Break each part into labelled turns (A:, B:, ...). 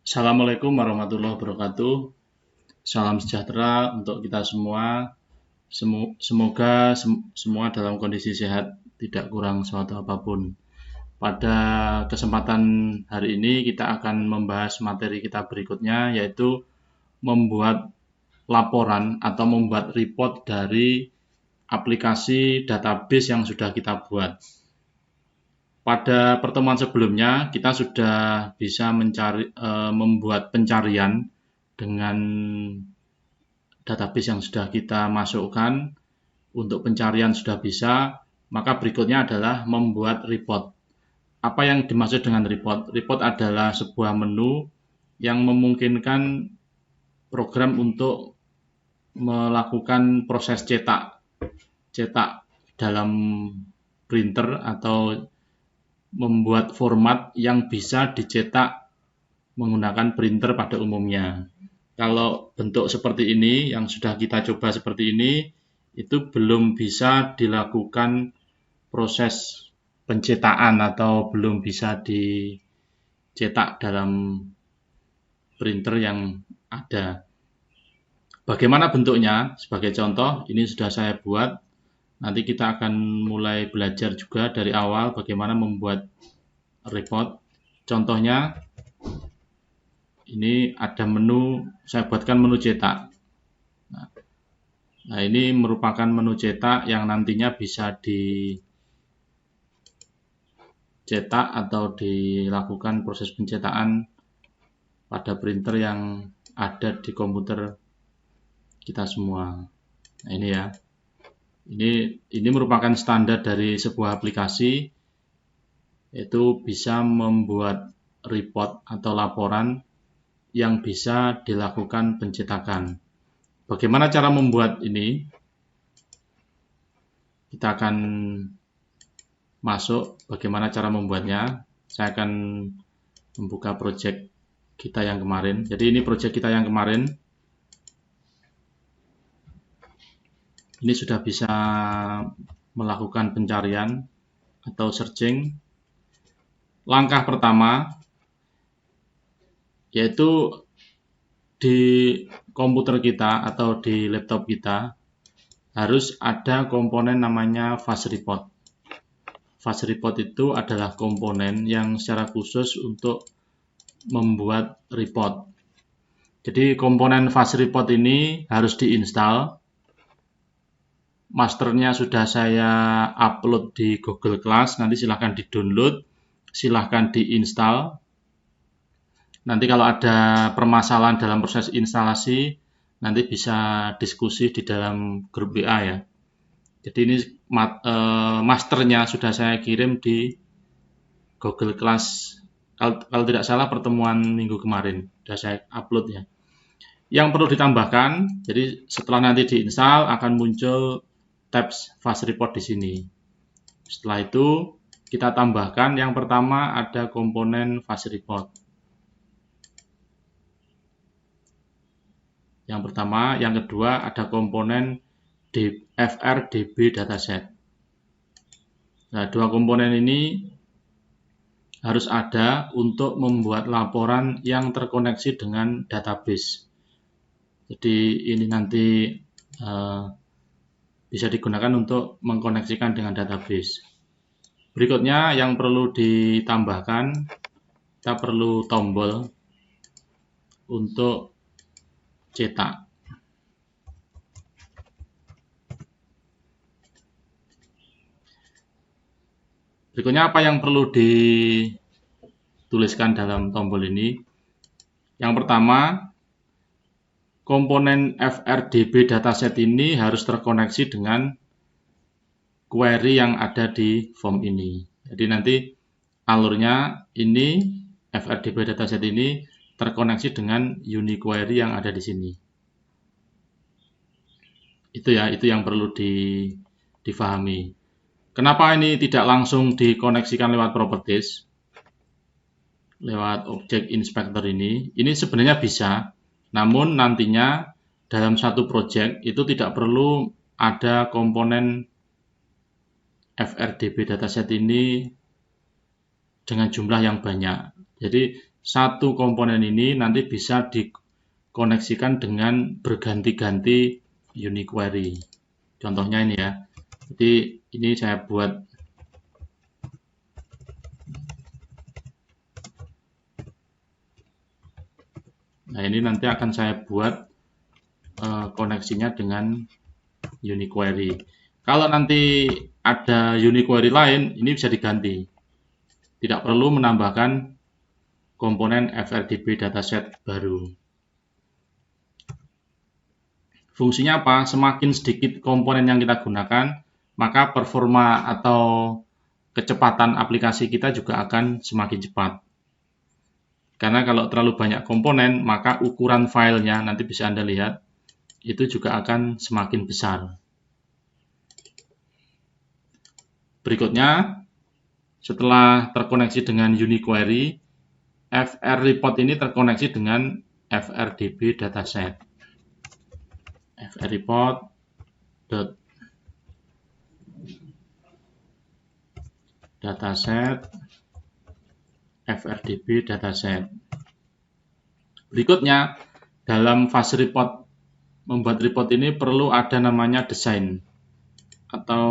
A: Assalamualaikum warahmatullahi wabarakatuh. Salam sejahtera untuk kita semua. Semoga semua dalam kondisi sehat, tidak kurang suatu apapun. Pada kesempatan hari ini kita akan membahas materi kita berikutnya, yaitu membuat laporan atau membuat report dari aplikasi database yang sudah kita buat. Pada pertemuan sebelumnya kita sudah bisa membuat pencarian dengan database yang sudah kita masukkan. Untuk pencarian sudah bisa, maka berikutnya adalah membuat report. Apa yang dimaksud dengan report? Report adalah sebuah menu yang memungkinkan program untuk melakukan proses cetak dalam printer atau membuat format yang bisa dicetak menggunakan printer pada umumnya. Kalau bentuk seperti ini, yang sudah kita coba seperti ini, itu belum bisa dilakukan proses pencetakan atau belum bisa dicetak dalam printer yang ada. Bagaimana bentuknya? Sebagai contoh, ini sudah saya buat. Nanti kita akan mulai belajar juga dari awal bagaimana membuat report. Contohnya, ini ada menu, saya buatkan menu cetak. Nah, ini merupakan menu cetak yang nantinya bisa dicetak atau dilakukan proses pencetakan pada printer yang ada di komputer kita semua. Nah, ini ya. Ini merupakan standar dari sebuah aplikasi, yaitu bisa membuat report atau laporan yang bisa dilakukan pencetakan. Bagaimana cara membuat ini? Kita akan masuk bagaimana cara membuatnya. Saya akan membuka project kita yang kemarin. Jadi ini project kita yang kemarin. Ini sudah bisa melakukan pencarian atau searching. Langkah pertama yaitu di komputer kita atau di laptop kita harus ada komponen namanya fast report. Fast report itu adalah komponen yang secara khusus untuk membuat report. Jadi komponen fast report ini harus diinstal. Masternya sudah saya upload di Google Class, nanti silahkan di-download, silahkan diinstal. Nanti kalau ada permasalahan dalam proses instalasi, nanti bisa diskusi di dalam grup WA ya. Jadi ini masternya sudah saya kirim di Google Class. Kalau tidak salah pertemuan minggu kemarin sudah saya upload ya. Yang perlu ditambahkan, jadi setelah nanti diinstal akan muncul tabs fast report di sini. Setelah itu kita tambahkan yang pertama ada komponen fast report. Yang pertama, yang kedua ada komponen FRDB dataset. Nah, dua komponen ini harus ada untuk membuat laporan yang terkoneksi dengan database. Jadi ini nanti bisa digunakan untuk mengkoneksikan dengan database. Berikutnya yang perlu ditambahkan, kita perlu tombol untuk cetak. Berikutnya apa yang perlu dituliskan dalam tombol ini? Yang pertama, komponen FRDB dataset ini harus terkoneksi dengan query yang ada di form ini. Jadi nanti alurnya ini FRDB dataset ini terkoneksi dengan unique query yang ada di sini. Itu ya, itu yang perlu difahami. Kenapa ini tidak langsung dikoneksikan lewat properties? Lewat object inspector ini. Ini sebenarnya bisa. Namun nantinya dalam satu project itu tidak perlu ada komponen FRDB dataset ini dengan jumlah yang banyak. Jadi satu komponen ini nanti bisa dikoneksikan dengan berganti-ganti unique query. Contohnya ini ya. Jadi ini saya buat nah ini nanti akan saya buat koneksinya dengan unique query. Kalau nanti ada unique query lain, ini bisa diganti. Tidak perlu menambahkan komponen FRDB dataset baru. Fungsinya apa? Semakin sedikit komponen yang kita gunakan, maka performa atau kecepatan aplikasi kita juga akan semakin cepat. Karena kalau terlalu banyak komponen, maka ukuran filenya, nanti bisa Anda lihat, itu juga akan semakin besar. Berikutnya, setelah terkoneksi dengan unique query, FR report ini terkoneksi dengan FRDB dataset. FR report dataset FRDB dataset. Berikutnya, dalam fase report, membuat report ini perlu ada namanya desain atau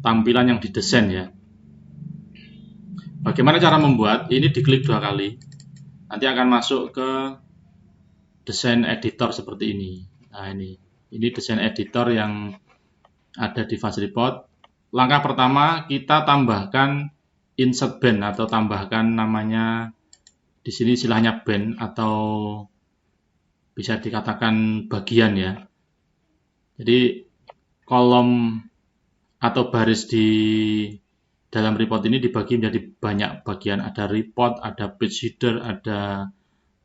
A: tampilan yang didesain ya. Bagaimana cara membuat? Ini diklik 2 kali. Nanti akan masuk ke desain editor seperti ini. Nah, ini desain editor yang ada di fase report. Langkah pertama, kita tambahkan insert band atau tambahkan namanya di sini istilahnya band atau bisa dikatakan bagian ya. Jadi kolom atau baris di dalam report ini dibagi menjadi banyak bagian. Ada report, ada page header, ada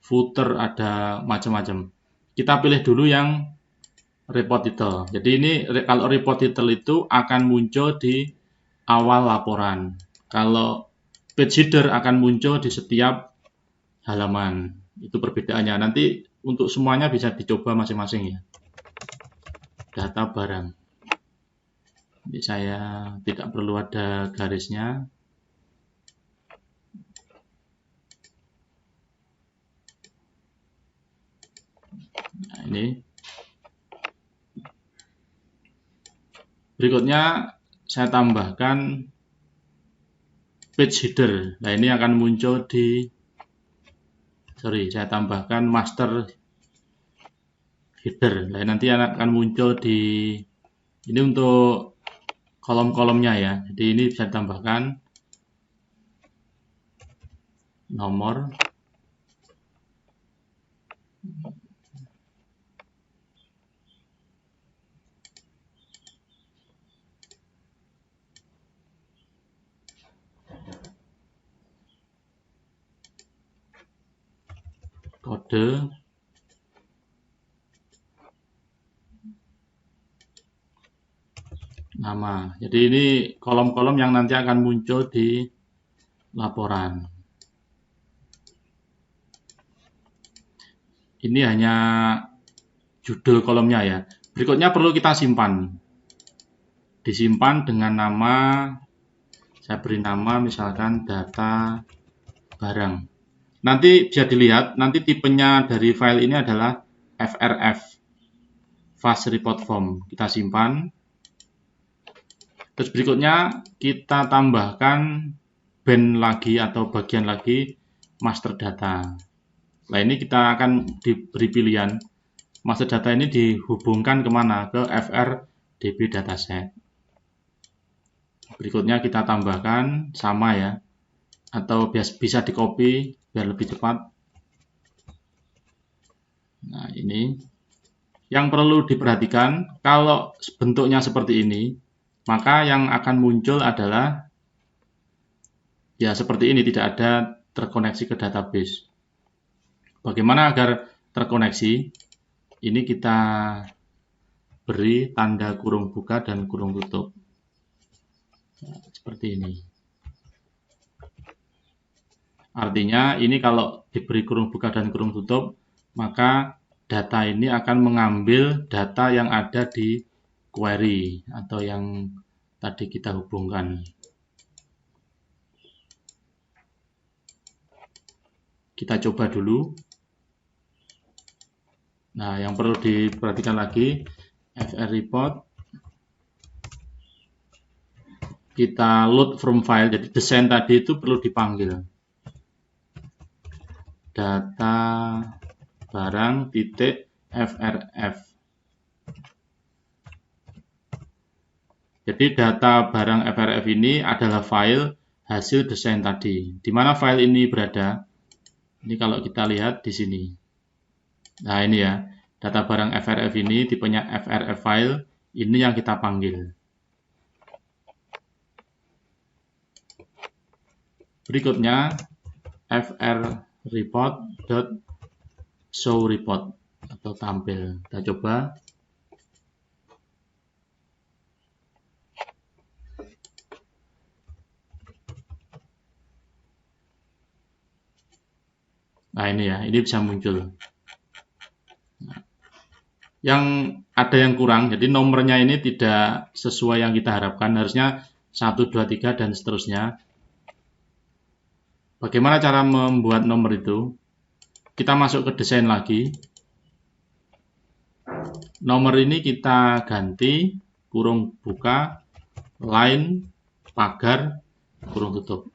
A: footer, ada macam-macam. Kita pilih dulu yang report title. Jadi ini kalau report title itu akan muncul di awal laporan. Kalau page header akan muncul di setiap halaman. Itu perbedaannya. Nanti untuk semuanya bisa dicoba masing-masing ya. Data barang. Jadi saya tidak perlu ada garisnya. Nah, ini. Berikutnya saya tambahkan page header. Nah, ini akan muncul di saya tambahkan master header. Nah, nanti akan muncul di ini untuk kolom-kolomnya ya. Jadi ini bisa ditambahkan nomor kode nama. Jadi ini kolom-kolom yang nanti akan muncul di laporan. Ini hanya judul kolomnya ya. Berikutnya perlu kita simpan. Disimpan dengan nama, saya beri nama misalkan data barang. Nanti bisa dilihat, nanti tipenya dari file ini adalah FRF, Fast Report Form. Kita simpan. Terus berikutnya kita tambahkan band lagi atau bagian lagi master data. Nah, ini kita akan diberi pilihan. Master data ini dihubungkan kemana? Ke FRDB dataset. Berikutnya kita tambahkan sama ya. Atau bisa di copy biar lebih cepat. Nah, ini. Yang perlu diperhatikan, kalau bentuknya seperti ini, maka yang akan muncul adalah ya seperti ini, tidak ada terkoneksi ke database. Bagaimana agar terkoneksi? Ini kita beri tanda kurung buka dan kurung tutup. Nah, seperti ini. Artinya ini kalau diberi kurung buka dan kurung tutup, maka data ini akan mengambil data yang ada di query atau yang tadi kita hubungkan. Kita coba dulu. Nah, yang perlu diperhatikan lagi, FR report, kita load from file, jadi desain tadi itu perlu dipanggil. Data barang titik FRF. Jadi data barang FRF ini adalah file hasil desain tadi. Di mana file ini berada? Ini kalau kita lihat di sini. Nah, ini ya, data barang FRF ini tipenya FRF file, ini yang kita panggil. Berikutnya fr report.show report atau tampil. Kita coba. Nah, ini ya, ini bisa muncul. Yang ada yang kurang, jadi nomornya ini tidak sesuai yang kita harapkan, harusnya 1, 2, 3 dan seterusnya. Bagaimana cara membuat nomor itu? Kita masuk ke desain lagi. Nomor ini kita ganti kurung buka, line, pagar, kurung tutup.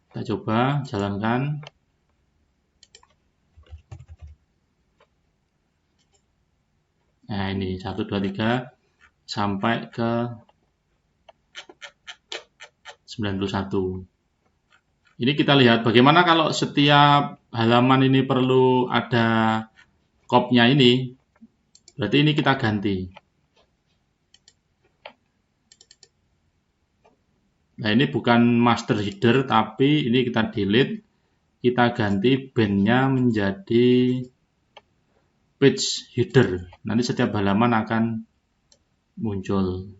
A: Kita coba jalankan. Nah, ini 1, 2, 3 sampai ke 91. Ini kita lihat bagaimana kalau setiap halaman ini perlu ada kopnya ini. Berarti ini kita ganti. Nah, ini bukan master header, tapi ini kita delete. Kita ganti bandnya menjadi page header. Nanti setiap halaman akan muncul.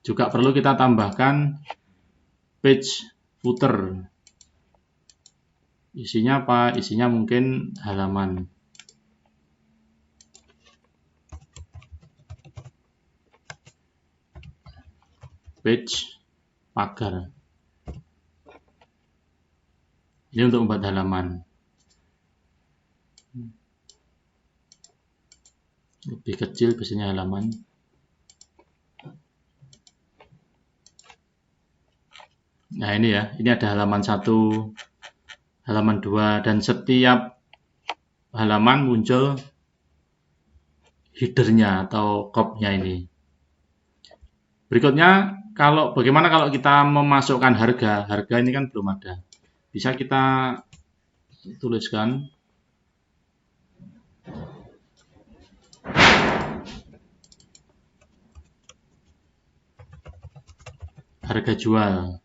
A: Juga perlu kita tambahkan page footer. Isinya apa? Isinya mungkin halaman. Page pagar. Ini untuk membuat halaman. Lebih kecil biasanya halaman. Nah, ini ya, ini ada halaman 1, halaman 2, dan setiap halaman muncul headernya atau kopnya ini. Berikutnya, bagaimana kalau kita memasukkan harga? Harga ini kan belum ada. Bisa kita tuliskan harga jual.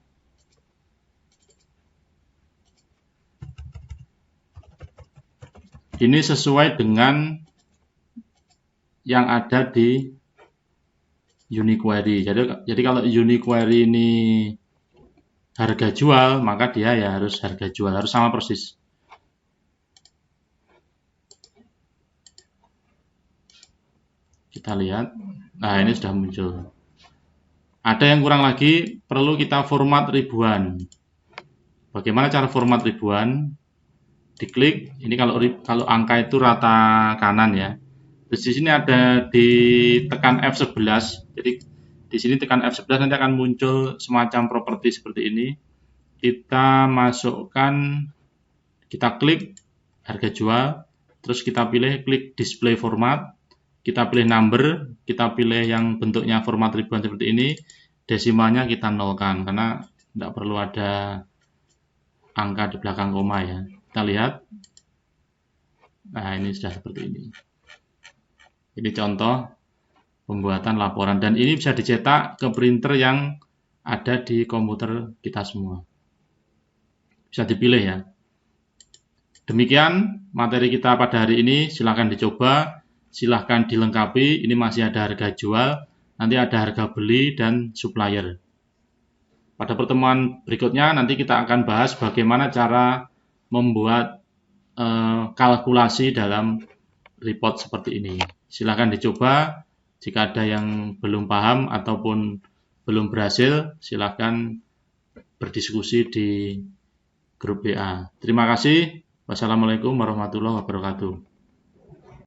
A: Ini sesuai dengan yang ada di unique query. Jadi kalau unique query ini harga jual, maka dia ya harus harga jual, harus sama persis. Kita lihat. Nah, ini sudah muncul. Ada yang kurang lagi, perlu kita format ribuan. Bagaimana cara format ribuan? Diklik, ini kalau angka itu rata kanan ya. Terus di sini ada ditekan F11. Jadi di sini tekan F11 nanti akan muncul semacam properti seperti ini. Kita masukkan, kita klik harga jual, terus kita pilih klik display format, kita pilih number, kita pilih yang bentuknya format ribuan seperti ini, desimalnya kita nolkan karena tidak perlu ada angka di belakang koma ya. Kita lihat. Nah, ini sudah seperti ini. Ini contoh pembuatan laporan dan ini bisa dicetak ke printer yang ada di komputer kita semua. Bisa dipilih ya. Demikian materi kita pada hari ini, silahkan dicoba, silahkan dilengkapi. Ini masih ada harga jual, nanti ada harga beli dan supplier. Pada pertemuan berikutnya nanti kita akan bahas bagaimana cara membuat kalkulasi dalam report seperti ini. Silahkan dicoba. Jika ada yang belum paham ataupun belum berhasil, silahkan berdiskusi di grup WA. Terima kasih. Wassalamualaikum warahmatullahi wabarakatuh.